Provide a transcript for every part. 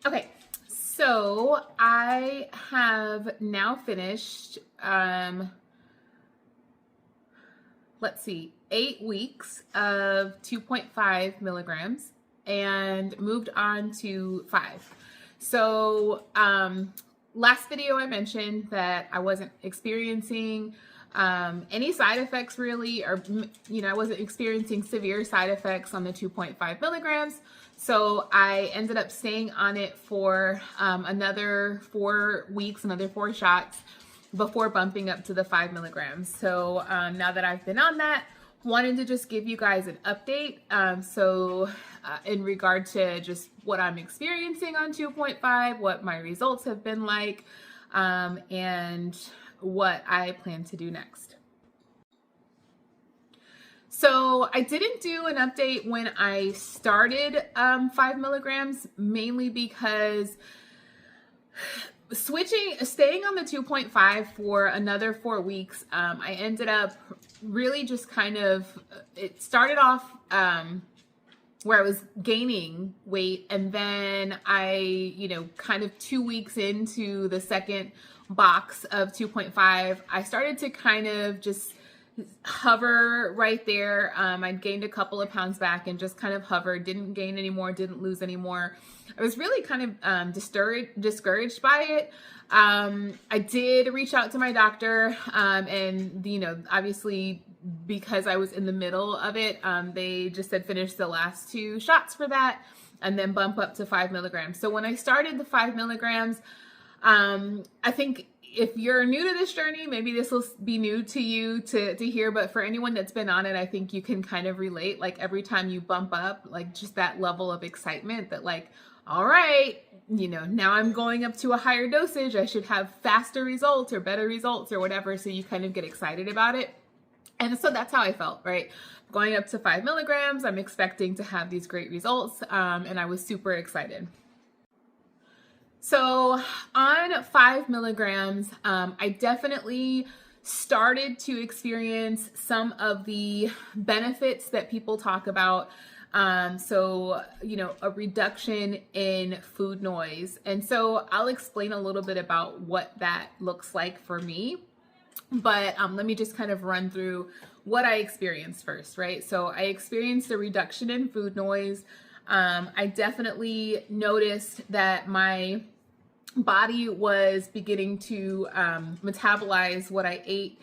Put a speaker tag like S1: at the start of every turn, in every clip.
S1: Okay, so I have now finished, let's see, 8 weeks of 2.5 milligrams and moved on to 5. So, last video I mentioned that I wasn't experiencing any side effects really, or, I wasn't experiencing severe side effects on the 2.5 milligrams. So I ended up staying on it for another 4 weeks, another 4 shots before bumping up to the 5 milligrams. So now that I've been on that, wanted to just give you guys an update. In regard to just what I'm experiencing on 2.5, what my results have been like, and what I plan to do next. So I didn't do an update when I started 5 milligrams, mainly because staying on the 2.5 for another 4 weeks, I ended up really just it started off where I was gaining weight, and then I, kind of 2 weeks into the second box of 2.5, I started to kind of just hover right there. I'd gained a couple of pounds back and just kind of hovered, didn't gain anymore, didn't lose anymore. I was really kind of discouraged by it. I did reach out to my doctor, and obviously because I was in the middle of it, they just said finish the last 2 shots for that and then bump up to 5 milligrams. So when I started the 5 milligrams, I think if you're new to this journey, maybe this will be new to you to hear, but for anyone that's been on it, I think you can kind of relate. Like every time you bump up, like just that level of excitement that like, all right, now I'm going up to a higher dosage. I should have faster results or better results or whatever. So you kind of get excited about it. And so that's how I felt, right? Going up to 5 milligrams, I'm expecting to have these great results. And I was super excited. So on 5 milligrams, I definitely started to experience some of the benefits that people talk about. A reduction in food noise. And so I'll explain a little bit about what that looks like for me. But let me just kind of run through what I experienced first, right? So I experienced a reduction in food noise. I definitely noticed that my body was beginning to metabolize what I ate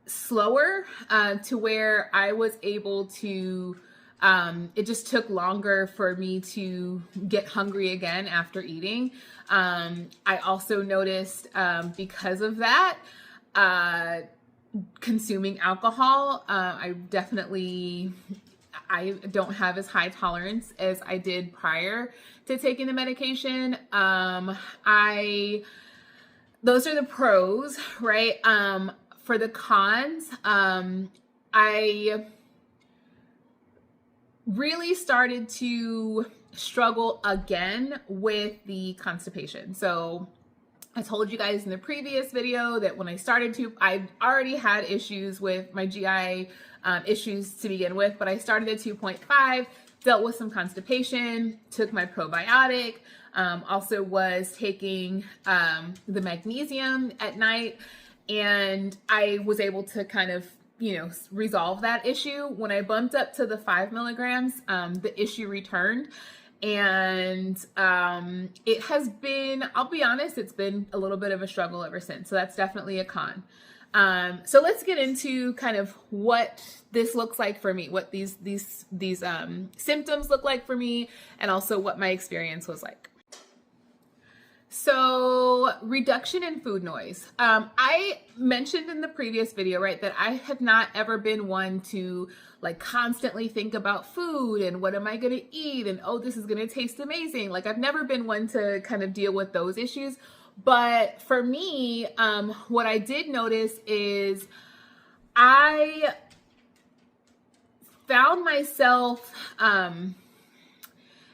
S1: slower, to where I was able to, it just took longer for me to get hungry again after eating. I also noticed, because of that, consuming alcohol, I don't have as high tolerance as I did prior to taking the medication. Those are the pros, right? For the cons, I really started to struggle again with the constipation. So I told you guys in the previous video that when I I already had issues with my GI issues to begin with, but I started at 2.5, dealt with some constipation, took my probiotic, also was taking the magnesium at night, and I was able to kind of, resolve that issue. When I bumped up to the 5 milligrams, the issue returned. And it has been, I'll be honest, it's been a little bit of a struggle ever since. So that's definitely a con. So let's get into kind of what this looks like for me, what these symptoms look like for me, and also what my experience was like. So reduction in food noise. I mentioned in the previous video, right, that I have not ever been one to like constantly think about food and what am I going to eat and, oh, this is going to taste amazing. Like I've never been one to kind of deal with those issues. But for me, what I did notice is I found myself,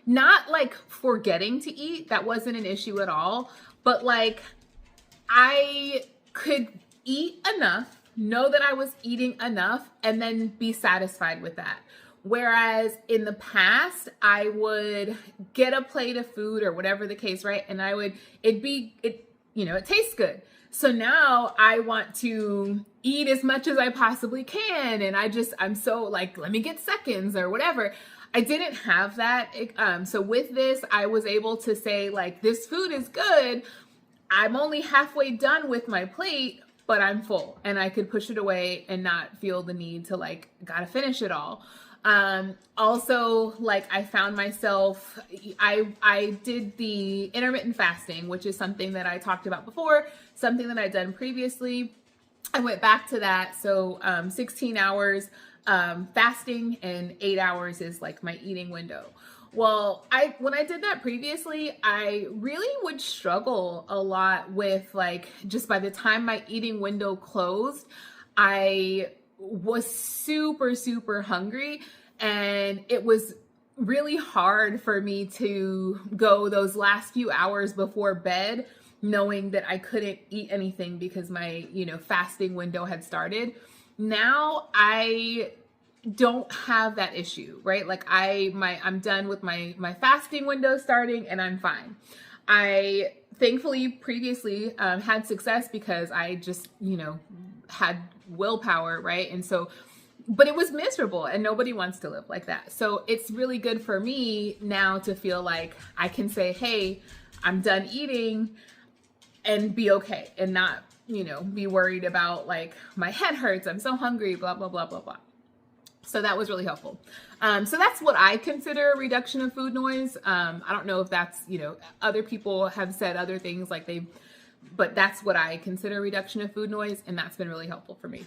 S1: not like forgetting to eat. That wasn't an issue at all. But like I could eat enough, know that I was eating enough, and then be satisfied with that. Whereas in the past, I would get a plate of food or whatever the case, right? And it tastes good. So now I want to eat as much as I possibly can. And I'm so like, let me get seconds or whatever. I didn't have that. So with this, I was able to say like, this food is good. I'm only halfway done with my plate, but I'm full, and I could push it away and not feel the need to like, gotta finish it all. Also, like I found myself, I did the intermittent fasting, which is something that I talked about before, something that I'd done previously. I went back to that. So, 16 hours, fasting, and 8 hours is like my eating window. Well, when I did that previously, I really would struggle a lot with like, just by the time my eating window closed, I was super, super hungry, and it was really hard for me to go those last few hours before bed knowing that I couldn't eat anything because my, fasting window had started. Now I don't have that issue, right? Like I'm done with my fasting window starting, and I'm fine. I thankfully previously had success because I just, had willpower, right? And so, but it was miserable, and nobody wants to live like that. So it's really good for me now to feel like I can say, hey, I'm done eating, and be okay, and not, be worried about like, my head hurts, I'm so hungry, blah, blah, blah, blah, blah. So that was really helpful. So that's what I consider a reduction of food noise. I don't know if that's, other people have said other things but that's what I consider a reduction of food noise. And that's been really helpful for me.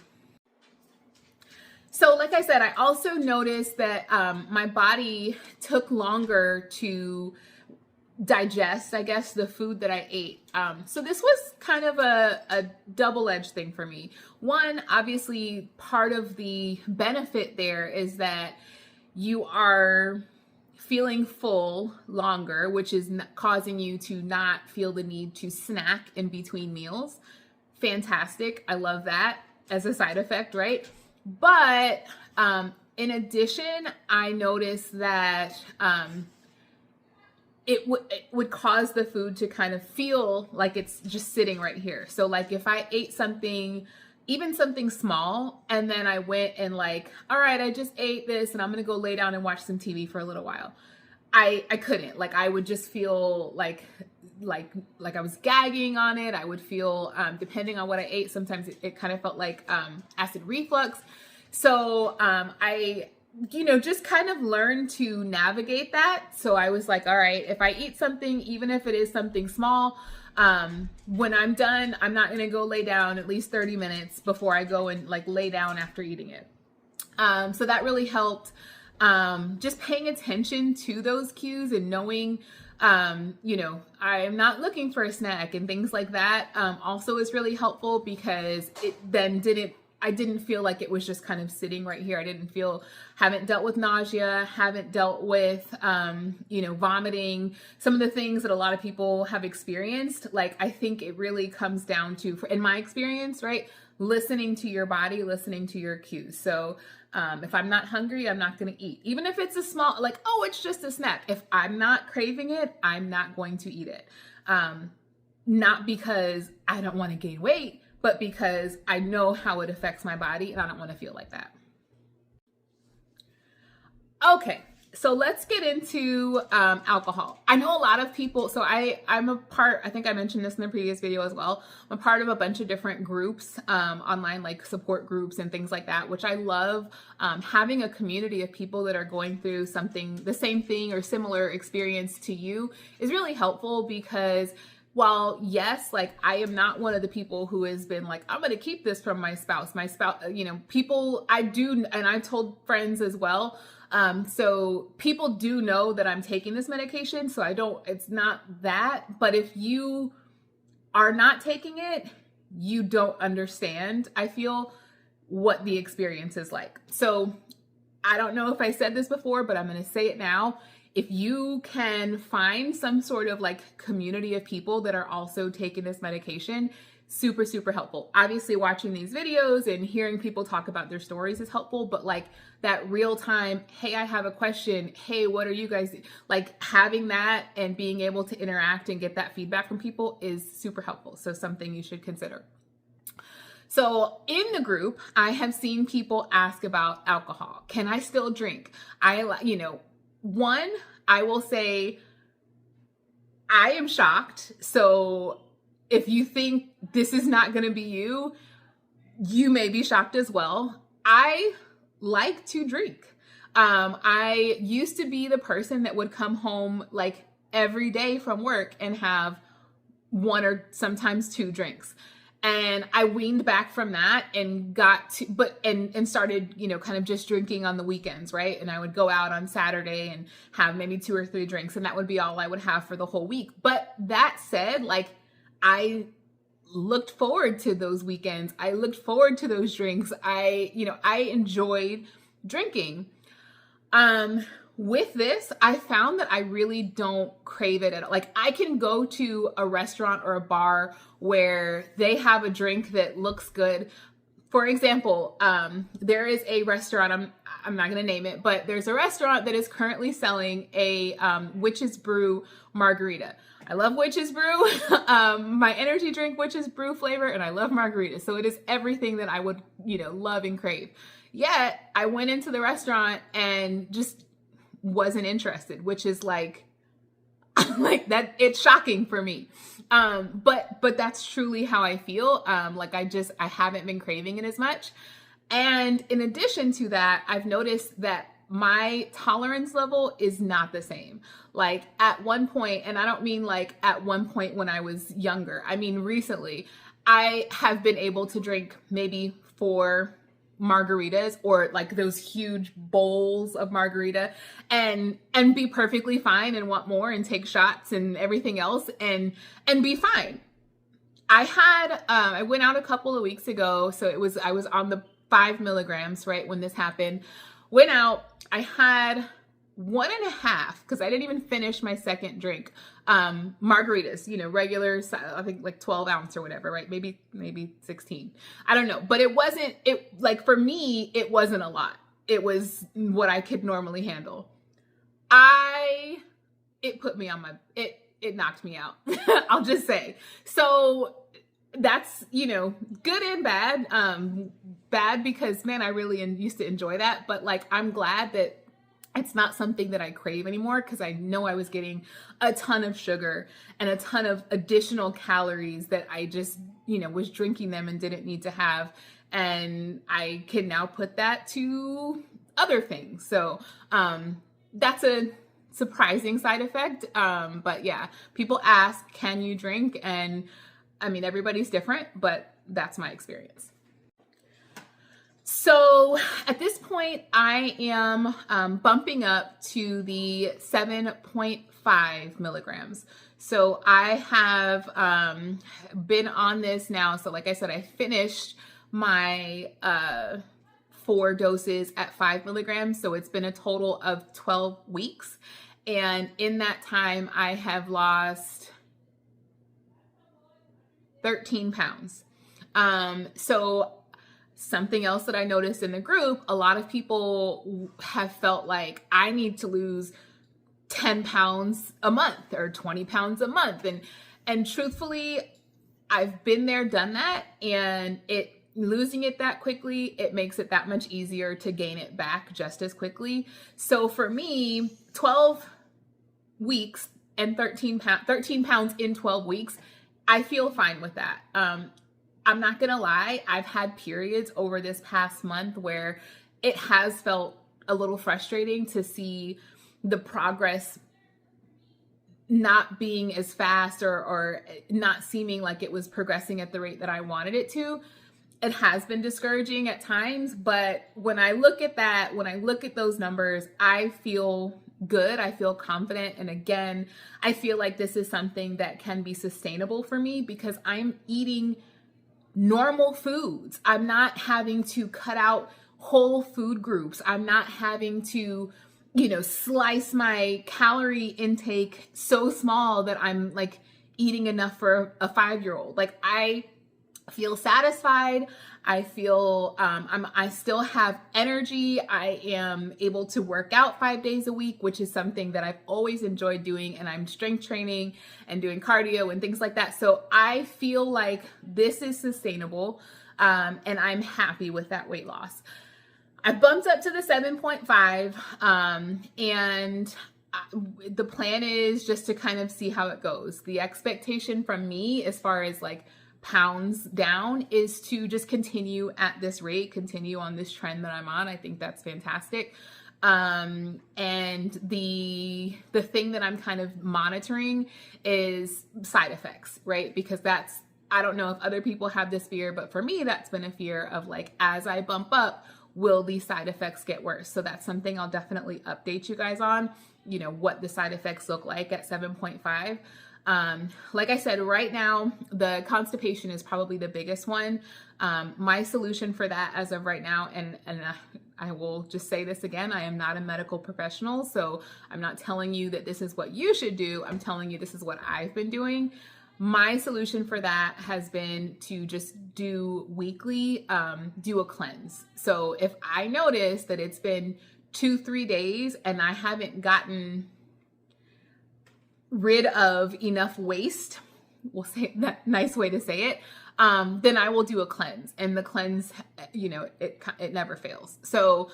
S1: So like I said, I also noticed that my body took longer to digest, I guess, the food that I ate. So this was kind of a double-edged thing for me. One, obviously, part of the benefit there is that you are feeling full longer, which is causing you to not feel the need to snack in between meals. Fantastic. I love that as a side effect, right? But in addition, I noticed that it would cause the food to kind of feel like it's just sitting right here. So like if I ate something, even something small, and then I went and like, all right, I just ate this and I'm going to go lay down and watch some TV for a little while. I couldn't. Like I would just feel like I was gagging on it. I would feel, depending on what I ate, sometimes it kind of felt like acid reflux. So I just kind of learned to navigate that. So I was like, all right, if I eat something, even if it is something small, when I'm done, I'm not going to go lay down at least 30 minutes before I go and like lay down after eating it. So that really helped. Just paying attention to those cues and knowing, I am not looking for a snack and things like that, also is really helpful, because it then I didn't feel like it was just kind of sitting right here. Haven't dealt with nausea, haven't dealt with, vomiting, some of the things that a lot of people have experienced. Like, I think it really comes down to, in my experience, right, listening to your body, listening to your cues. So if I'm not hungry, I'm not going to eat. Even if it's a small, like, oh, it's just a snack. If I'm not craving it, I'm not going to eat it. Not because I don't want to gain weight, but because I know how it affects my body and I don't want to feel like that. Okay, so let's get into alcohol. I know a lot of people, so I'm a part, I think I mentioned this in the previous video as well. I'm a part of a bunch of different groups online, like support groups and things like that, which I love. Having a community of people that are going through the same thing or similar experience to you is really helpful, because while yes, like I am not one of the people who has been like, I'm going to keep this from my spouse, people, I do. And I told friends as well. So people do know that I'm taking this medication. So it's not that, but if you are not taking it, you don't understand, I feel, what the experience is like. So I don't know if I said this before, but I'm going to say it now. If you can find some sort of like community of people that are also taking this medication, super, super helpful. Obviously, watching these videos and hearing people talk about their stories is helpful, but like that real time, hey, I have a question. Hey, what are you guys like? Having that and being able to interact and get that feedback from people is super helpful. So something you should consider. So in the group, I have seen people ask about alcohol. Can I still drink? I will say I am shocked. So if you think this is not going to be you, you may be shocked as well. I like to drink. I used to be the person that would come home like every day from work and have one or sometimes two drinks. And I weaned back from that and started, kind of just drinking on the weekends, right? And I would go out on Saturday and have maybe 2 or 3 drinks, and that would be all I would have for the whole week. But that said, like, I looked forward to those weekends. I looked forward to those drinks. I enjoyed drinking. With this, I found that I really don't crave it at all. Like, I can go to a restaurant or a bar where they have a drink that looks good. For example, there is a restaurant, I'm not going to name it, but there's a restaurant that is currently selling a Witch's Brew margarita. I love Witch's Brew. My energy drink Witch's Brew flavor, and I love margaritas. So it is everything that I would, love and crave. Yet I went into the restaurant and just wasn't interested, which is like that. It's shocking for me. But that's truly how I feel. I haven't been craving it as much. And in addition to that, I've noticed that my tolerance level is not the same. Like at one point, and I don't mean like at one point when I was younger, I mean recently, I have been able to drink maybe 4 margaritas or like those huge bowls of margarita and be perfectly fine and want more and take shots and everything else and be fine. I went out a couple of weeks ago. So I was on the 5 milligrams, right? When this happened, went out, I had 1.5, because I didn't even finish my second drink. Margaritas, regular, I think like 12 ounce or whatever, right? Maybe 16. I don't know. But for me, it wasn't a lot. It was what I could normally handle. It put me on it knocked me out. I'll just say. So that's, good and bad. Bad because, man, I really used to enjoy that. But like, I'm glad that it's not something that I crave anymore, because I know I was getting a ton of sugar and a ton of additional calories that I just, was drinking them and didn't need to have. And I can now put that to other things. So that's a surprising side effect. But yeah, people ask, can you drink? And I mean, everybody's different, but that's my experience. So at this point, I am bumping up to the 7.5 milligrams. So I have been on this now. So like I said, I finished my 4 doses at 5 milligrams. So it's been a total of 12 weeks. And in that time, I have lost 13 pounds. So something else that I noticed in the group, a lot of people have felt like I need to lose 10 pounds a month or 20 pounds a month. And truthfully, I've been there, done that, and losing it that quickly, it makes it that much easier to gain it back just as quickly. So for me, 12 weeks and 13 pounds in 12 weeks, I feel fine with that. I'm not going to lie. I've had periods over this past month where it has felt a little frustrating to see the progress not being as fast or not seeming like it was progressing at the rate that I wanted it to. It has been discouraging at times, but when I look at that, when I look at those numbers, I feel good. I feel confident. And again, I feel like this is something that can be sustainable for me because I'm eating normal foods. I'm not having to cut out whole food groups. I'm not having to, slice my calorie intake so small that I'm like eating enough for a 5-year-old. Like feel satisfied. I feel I still have energy. I am able to work out 5 days a week, which is something that I've always enjoyed doing. And I'm strength training and doing cardio and things like that. So I feel like this is sustainable, and I'm happy with that weight loss. I bumped up to the 7.5, and the plan is just to kind of see how it goes. The expectation from me, as far as like pounds down, is to just continue at this rate, continue on this trend that I'm on. I think that's fantastic. And the thing that I'm kind of monitoring is side effects, right? Because I don't know if other people have this fear, but for me, that's been a fear of like, as I bump up, will these side effects get worse? So that's something I'll definitely update you guys on, you know, what the side effects look like at 7.5. Like I said, right now, the constipation is probably the biggest one. My solution for that as of right now, and I will just say this again, I am not a medical professional, so I'm not telling you that this is what you should do. I'm telling you this is what I've been doing. My solution for that has been to just do weekly, do a cleanse. So if I notice that it's been 2-3 days and I haven't gotten rid of enough waste, we'll say that, nice way to say it, then I will do a cleanse. And the cleanse, you know, it never fails. So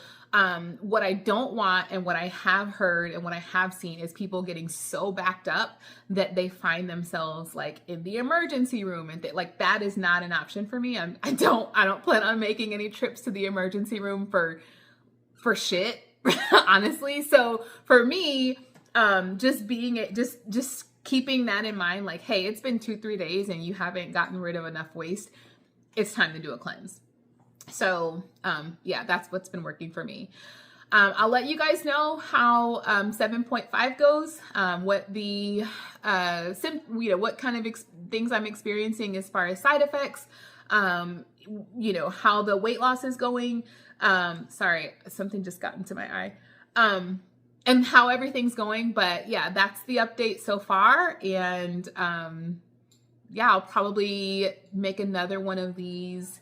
S1: what I don't want, and what I have heard and what I have seen, is people getting so backed up that they find themselves like in the emergency room, and like that is not an option for me. I don't plan on making any trips to the emergency room for shit, honestly. So for me, just keeping that in mind, like, hey, it's been 2-3 days and you haven't gotten rid of enough waste, it's time to do a cleanse. So, yeah, that's what's been working for me. I'll let you guys know how 7.5 goes, what the what kind of things I'm experiencing as far as side effects, you know, how the weight loss is going. Sorry, something just got into my eye. And how everything's going. But yeah, that's the update so far. And yeah, I'll probably make another one of these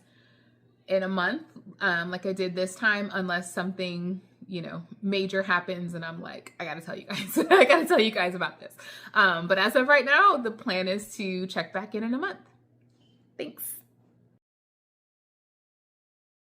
S1: in a month, like I did this time, unless something, you know, major happens and I'm like, I gotta tell you guys, I gotta tell you guys about this. But as of right now, the plan is to check back in a month. Thanks.